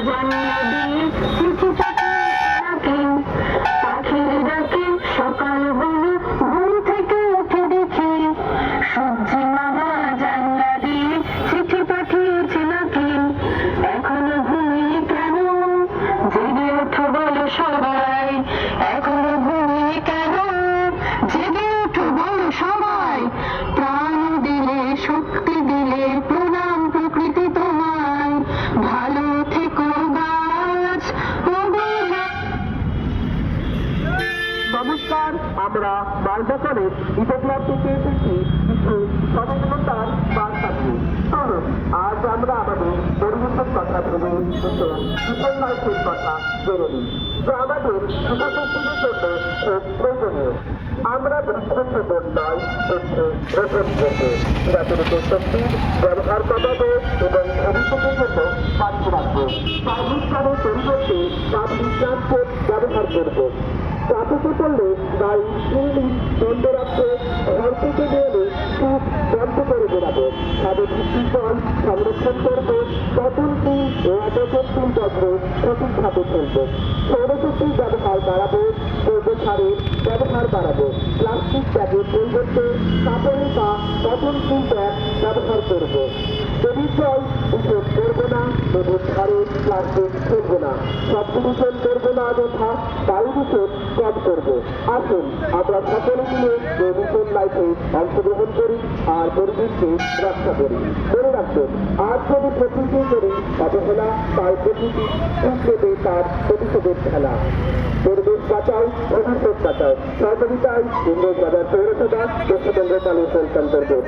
জানিয়ে দিই চিঠি পাঠিয়েছে পাখির ডাকে সকাল হলো ঘুম থেকে উঠে দেখি সূর্যি মামা জানলা দিয়ে চিঠি পাঠিয়েছে নাকি এখনো ঘুমিয়ে কেন জেগে ওঠো বলো সবাই এখনো ঘুমিয়ে কেন জেগে ওঠো বলো সবাই প্রাণ দিলে শক্তি দিলে প্রণাম প্রকৃতি তোমায় ভালো থেকো গাছ নমস্কার, আমরা মালদা কলেজ ইকো ক্লাব থেকে এসেছি কিছু সচেতনতার বার্তা নিয়ে। চলুন আজ আমরা আমাদের পরিবেশের কথা ভেবে কিশোর লাইফের কথা জেনে নিই, যা আমাদের শিশুশক্তির জন্য খুব প্রয়োজনীয়। আমরা বৃক্ষরোপণ নয়, বৃক্ষরোপণ করবো প্রাকৃতিক শক্তির ব্যবহার কমাবো এবং ভবিষ্যতের জন্য বাঁচিয়ে রাখবো। পাবলিক কারের পরিবর্তে পাবলিক ট্রান্সপোর্ট ব্যবহার করবো। ট্রাফিকে পড়লে গাড়ি ইঞ্জিন বন্ধ রাখবো, ঘর থেকে বেরোলে খুব বন্ধ করে বেরাবো। খাদের বৃষ্টির জল সংরক্ষণ করবো, পচন ফুল ও অপচনশীল যন্ত্র সঠিকভাবে ফেলবো। সৌরশক্তির ব্যবহার বাড়াবো, জৈব সারের ব্যবহার বাড়াবো। প্লাস্টিক ব্যাগের পরিবর্তে কাপড়ের বা পচনশীল ব্যাগ ব্যবহার করবো। নদীর জল দূষণ করবো না, নদীর ধারে প্লাস্টিক ফেলবো না। শব্দ দূষণ করবো না, যথা বায়ু দূষণ কম করবো। আসুন আমরা সকলে মিলে মিশন লাইফে অংশগ্রহণ করি আর পরিবেশকে রক্ষা করি। মনে রাখবেন, আজ যদি প্রকৃতি করি অবহেলা, তাই প্রকৃতি দেবে তার প্রতিশোধের খেলা। পরিবেশ বাঁচাও, ভবিষ্যৎ বাঁচাও। সহযোগিতায় ইংরেজ বাজার পৌরসভা পশ্চিমবঙ্গ পালিত অন্তর্গত।